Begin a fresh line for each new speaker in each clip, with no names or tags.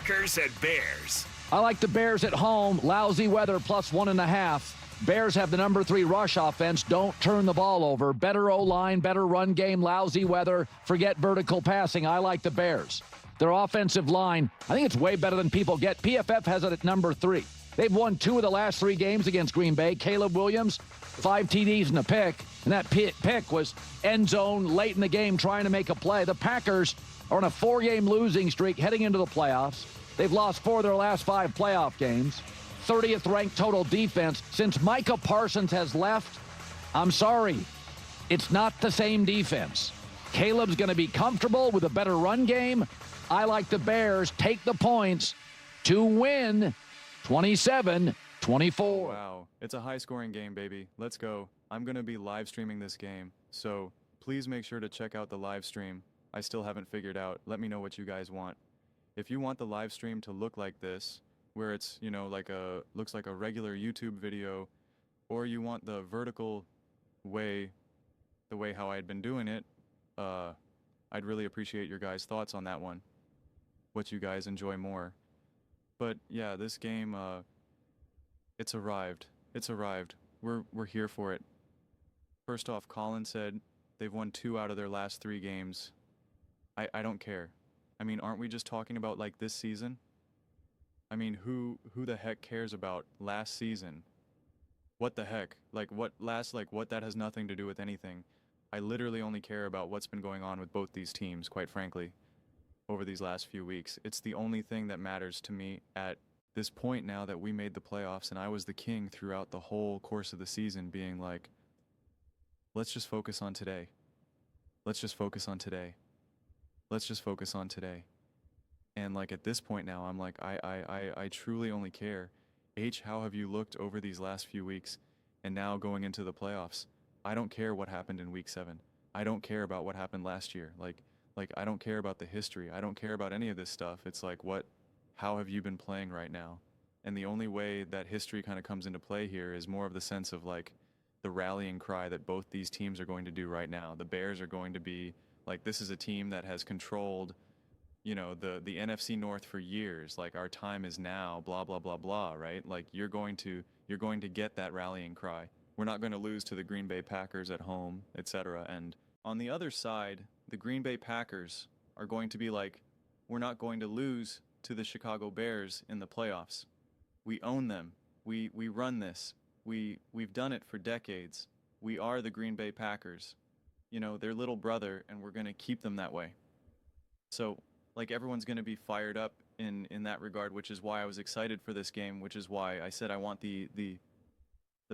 Packers and Bears.
I like the Bears at home. Lousy weather, +1.5. Bears have the number 3 rush offense. Don't turn the ball over. Better O-line, better run game, lousy weather. Forget vertical passing. I like the Bears. Their offensive line, I think it's way better than people get. PFF has it at number 3. They've won 2 of the last 3 games against Green Bay. Caleb Williams, 5 TDs and a pick. And that pick was end zone late in the game trying to make a play. The Packers are on a 4-game losing streak heading into the playoffs. They've lost 4 of their last 5 playoff games. 30th ranked total defense. Since Micah Parsons has left, I'm sorry, it's not the same defense. Caleb's going to be comfortable with a better run game. I like the Bears. Take the points to win 27-24.
Wow, it's a high-scoring game, baby. Let's go. I'm going to be live streaming this game, so please make sure to check out the live stream. I still haven't figured out. Let me know what you guys want. If you want the live stream to look like this, where it's, you know, looks like a regular YouTube video, or you want the vertical way, the way how I had been doing it, I'd really appreciate your guys' thoughts on that one. What you guys enjoy more. But yeah, this game, it's arrived. It's arrived. We're here for it. First off, Colin said they've won 2 out of their last 3 games. I don't care. I mean, aren't we just talking about like this season? I mean, who the heck cares about last season? What the heck? Like what that has nothing to do with anything. I literally only care about what's been going on with both these teams, quite frankly, over these last few weeks. It's the only thing that matters to me at this point now that we made the playoffs and I was the king throughout the whole course of the season, being like, let's just focus on today. Let's just focus on today. Let's just focus on today. And like at this point now, I'm like, I truly only care. H, how have you looked over these last few weeks and now going into the playoffs? I don't care what happened in week 7. I don't care about what happened last year. Like I don't care about the history. I don't care about any of this stuff. It's like, how have you been playing right now? And the only way that history kind of comes into play here is more of the sense of like the rallying cry that both these teams are going to do right now. The Bears are going to be like, this is a team that has controlled, you know, the NFC North for years. Like, our time is now, blah, blah, blah, blah, right? Like, you're going to get that rallying cry. We're not going to lose to the Green Bay Packers at home, etc. And on the other side, the Green Bay Packers are going to be like, we're not going to lose to the Chicago Bears in the playoffs. We own them. We run this. We've done it for decades. We are the Green Bay Packers. You know, their little brother, and we're going to keep them that way. So, like, everyone's going to be fired up in that regard, which is why I was excited for this game, which is why I said I want the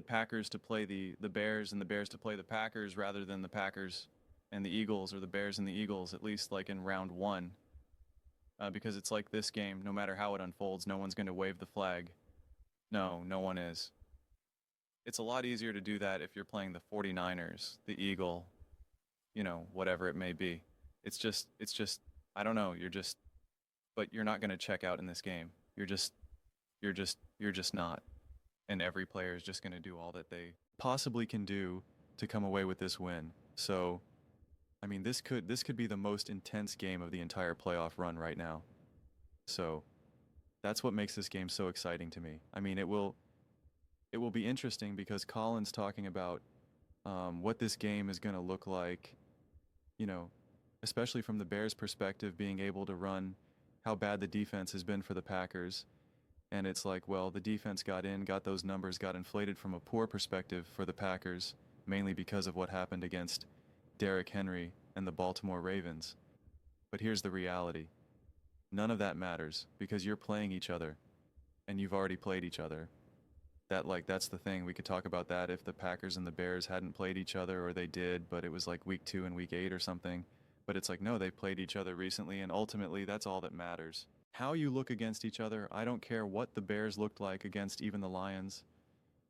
Packers to play the Bears and the Bears to play the Packers rather than the Packers and the Eagles, or the Bears and the Eagles, at least like in round 1. Because it's like this game, no matter how it unfolds, no one's going to wave the flag. No one is. It's a lot easier to do that if you're playing the 49ers, the Eagle, you know, whatever it may be. It's just, I don't know, but you're not going to check out in this game. You're just not. And every player is just going to do all that they possibly can do to come away with this win. So, I mean, this could be the most intense game of the entire playoff run right now. So, that's what makes this game so exciting to me. I mean, it will be interesting because Colin's talking about what this game is going to look like, you know, especially from the Bears' perspective, being able to run, how bad the defense has been for the Packers. And it's like, well, the defense got those numbers got inflated from a poor perspective for the Packers, mainly because of what happened against Derrick Henry and the Baltimore Ravens. But here's the reality. None of that matters because you're playing each other and you've already played each other. That's the thing. We could talk about that if the Packers and the Bears hadn't played each other, or they did, but it was like week 2 and week 8 or something. But it's like, no, they played each other recently, and ultimately that's all that matters. How you look against each other, I don't care what the Bears looked like against even the Lions.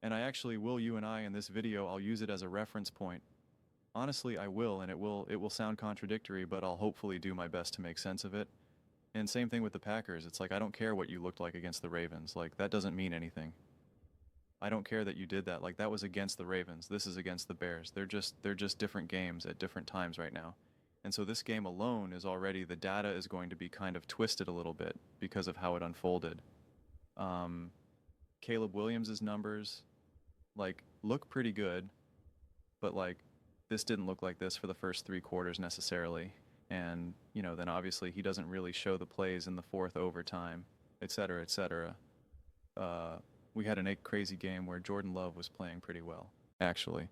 And I actually will, you and I, in this video, I'll use it as a reference point. Honestly, I will, and it will sound contradictory, but I'll hopefully do my best to make sense of it. And same thing with the Packers. It's like, I don't care what you looked like against the Ravens. Like, that doesn't mean anything. I don't care that you did that. Like, that was against the Ravens. This is against the Bears. They're just different games at different times right now. And so this game alone is already, the data is going to be kind of twisted a little bit because of how it unfolded. Um, Caleb Williams' numbers, like, look pretty good, but, like, this didn't look like this for the first 3 quarters necessarily. And, then obviously he doesn't really show the plays in the fourth overtime, et cetera, et cetera. We had a crazy game where Jordan Love was playing pretty well, actually.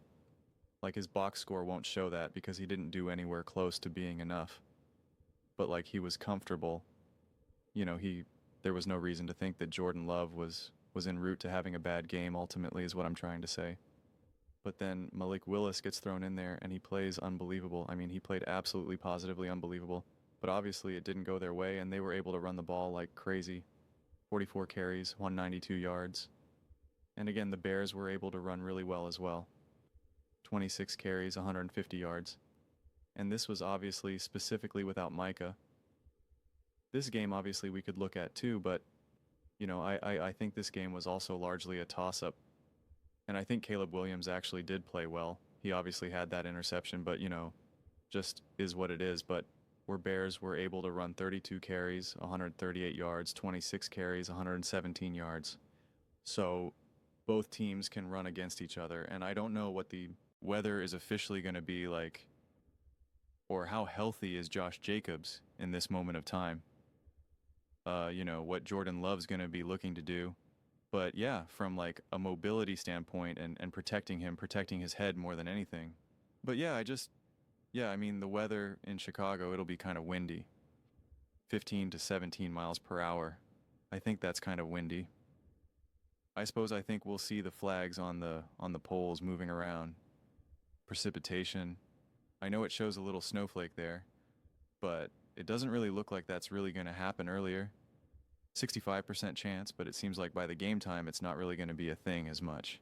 Like, his box score won't show that because he didn't do anywhere close to being enough. But, like, he was comfortable. There was no reason to think that Jordan Love was en route to having a bad game, ultimately, is what I'm trying to say. But then Malik Willis gets thrown in there and he plays unbelievable. I mean, he played absolutely positively unbelievable. But obviously it didn't go their way, and they were able to run the ball like crazy. 44 carries, 192 yards. And again, the Bears were able to run really well as well. 26 carries, 150 yards. And this was obviously specifically without Micah. This game obviously we could look at too, but I think this game was also largely a toss-up. And I think Caleb Williams actually did play well. He obviously had that interception, but just is what it is. But where Bears were able to run 32 carries, 138 yards, 26 carries, 117 yards. So both teams can run against each other. And I don't know what the weather is officially going to be like, or how healthy is Josh Jacobs in this moment of time. What Jordan Love's going to be looking to do. But yeah, from like a mobility standpoint and protecting his head more than anything. But yeah, I mean, the weather in Chicago, it'll be kind of windy. 15 to 17 miles per hour. I think that's kind of windy. I think we'll see the flags on the poles moving around. Precipitation. I know it shows a little snowflake there, but it doesn't really look like that's really going to happen earlier. 65% chance, but it seems like by the game time it's not really going to be a thing as much.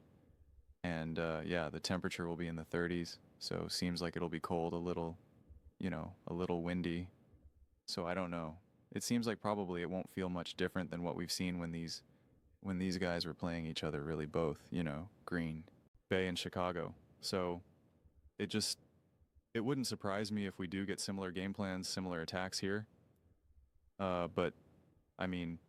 And yeah, the temperature will be in the 30s, so seems like it'll be cold, a little windy. So I don't know. It seems like probably it won't feel much different than what we've seen when these guys were playing each other, really, both, Green Bay and Chicago. So it wouldn't surprise me if we do get similar game plans, similar attacks here. But I mean,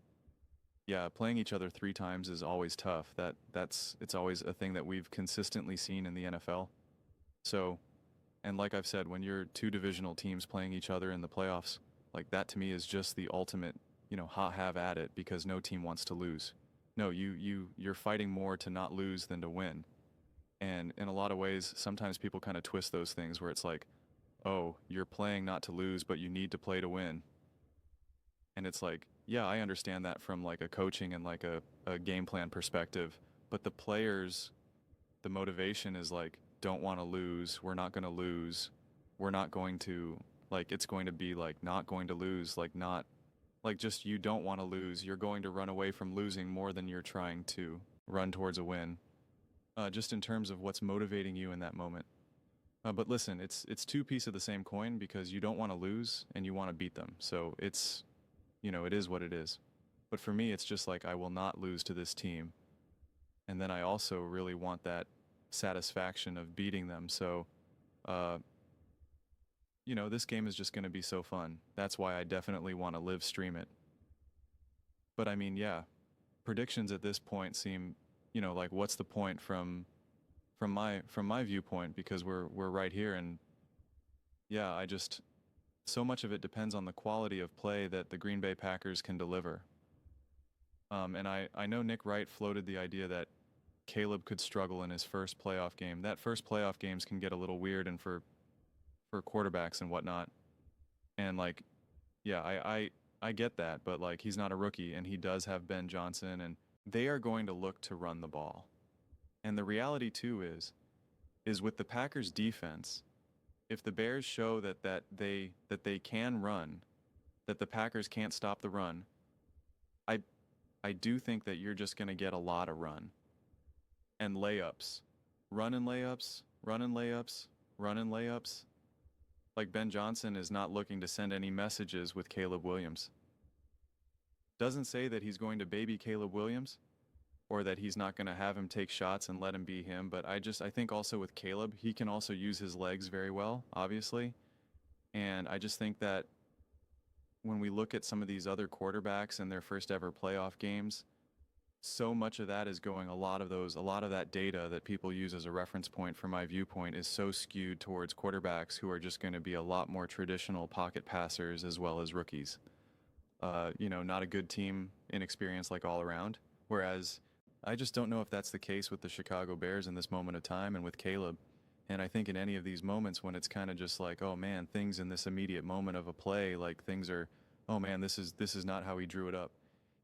yeah, playing each other 3 times is always tough. It's always a thing that we've consistently seen in the NFL. So, and like I've said, when you're 2 divisional teams playing each other in the playoffs, like that to me is just the ultimate, have at it, because no team wants to lose. No, you're fighting more to not lose than to win. And in a lot of ways, sometimes people kind of twist those things where it's like, oh, you're playing not to lose, but you need to play to win. And it's like, yeah, I understand that from like a coaching and like a game plan perspective, but the players, the motivation is like, don't want to lose. We're not going to lose. We're not going to, like, it's going to be like not going to lose, like not, like just you don't want to lose. You're going to run away from losing more than you're trying to run towards a win. Just in terms of what's motivating you in that moment. But listen, it's 2 pieces of the same coin, because you don't want to lose and you want to beat them. So it's, it is what it is. But for me, it's just like, I will not lose to this team. And then I also really want that satisfaction of beating them. So, this game is just going to be so fun. That's why I definitely want to live stream it. But I mean, yeah, predictions at this point seem, like, what's the point from my viewpoint, because we're right here. And yeah, so much of it depends on the quality of play that the Green Bay Packers can deliver. And I know Nick Wright floated the idea that Caleb could struggle in his first playoff game. That first playoff games can get a little weird, and for quarterbacks and whatnot. And like, yeah, I get that, but like, he's not a rookie, and he does have Ben Johnson, and they are going to look to run the ball. And the reality too is with the Packers defense, if the Bears show that they can run, that the Packers can't stop the run, I do think that you're just going to get a lot of run and layups. Run and layups, run and layups, run and layups. Like, Ben Johnson is not looking to send any messages with Caleb Williams. Doesn't say that he's going to baby Caleb Williams, or that he's not going to have him take shots and let him be him. But I think also with Caleb, he can also use his legs very well, obviously. And I just think that when we look at some of these other quarterbacks and their first ever playoff games, so much of that is going, a lot of that data that people use as a reference point for my viewpoint is so skewed towards quarterbacks who are just going to be a lot more traditional pocket passers as well as rookies. Not a good team inexperience like all around. Whereas I just don't know if that's the case with the Chicago Bears in this moment of time and with Caleb. And I think in any of these moments when it's kind of just like, oh man, things in this immediate moment of a play, like things are, oh man, this is not how he drew it up.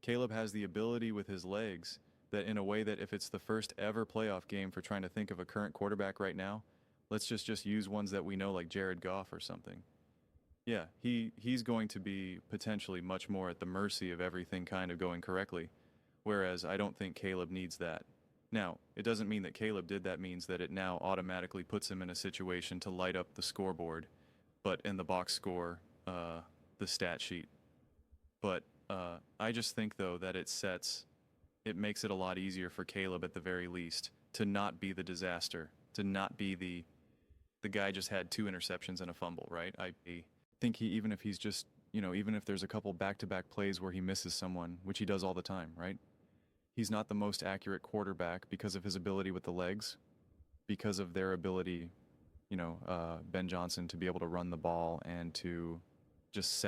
Caleb has the ability with his legs that, in a way that if it's the first ever playoff game for trying to think of a current quarterback right now, let's just use ones that we know like Jared Goff or something. Yeah, he's going to be potentially much more at the mercy of everything kind of going correctly, whereas I don't think Caleb needs that. Now, it doesn't mean that Caleb did that means that it now automatically puts him in a situation to light up the scoreboard, but in the box score, the stat sheet. But I just think, though, that it makes it a lot easier for Caleb at the very least to not be the disaster, to not be the guy just had 2 interceptions and a fumble, right? I think even if he's just, even if there's a couple back-to-back plays where he misses someone, which he does all the time, right? He's not the most accurate quarterback because of his ability with the legs, because of their ability, Ben Johnson to be able to run the ball and to just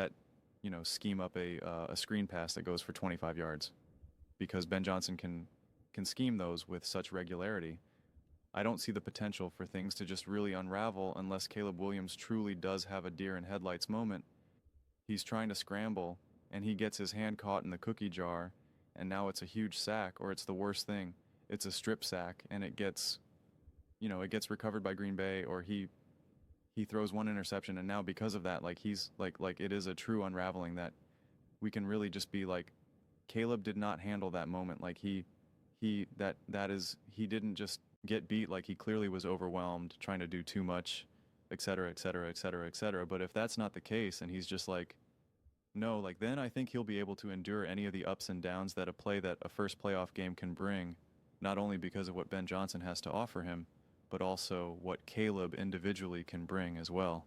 scheme up a screen pass that goes for 25 yards. Because Ben Johnson can scheme those with such regularity. I don't see the potential for things to just really unravel unless Caleb Williams truly does have a deer in headlights moment. He's trying to scramble, and he gets his hand caught in the cookie jar, and now it's a huge sack, or it's the worst thing. It's a strip sack, and it gets recovered by Green Bay, or he throws 1 interception, and now because of that, he's it is a true unraveling that we can really just be like, Caleb did not handle that moment. He didn't just get beat, he clearly was overwhelmed, trying to do too much, etc., etc., etc., etc. But if that's not the case, and he's just no, then I think he'll be able to endure any of the ups and downs that a first playoff game can bring, not only because of what Ben Johnson has to offer him, but also what Caleb individually can bring as well.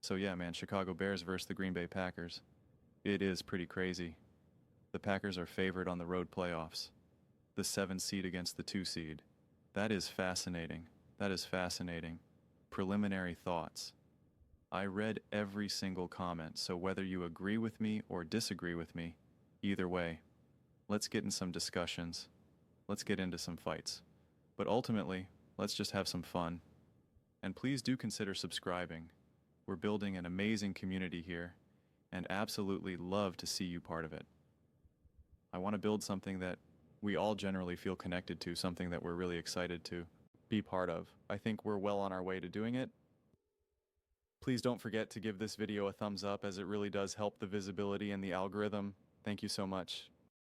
So yeah, man, Chicago Bears versus the Green Bay Packers. It is pretty crazy. The Packers are favored on the road playoffs. The 7 seed against the 2 seed. That is fascinating. That is fascinating. Preliminary thoughts. I read every single comment, so whether you agree with me or disagree with me, either way, let's get in some discussions. Let's get into some fights. But ultimately, let's just have some fun. And please do consider subscribing. We're building an amazing community here, and absolutely love to see you part of it. I want to build something that we all generally feel connected to, something that we're really excited to be part of. I think we're well on our way to doing it. Please don't forget to give this video a thumbs up, as it really does help the visibility and the algorithm. Thank you so much.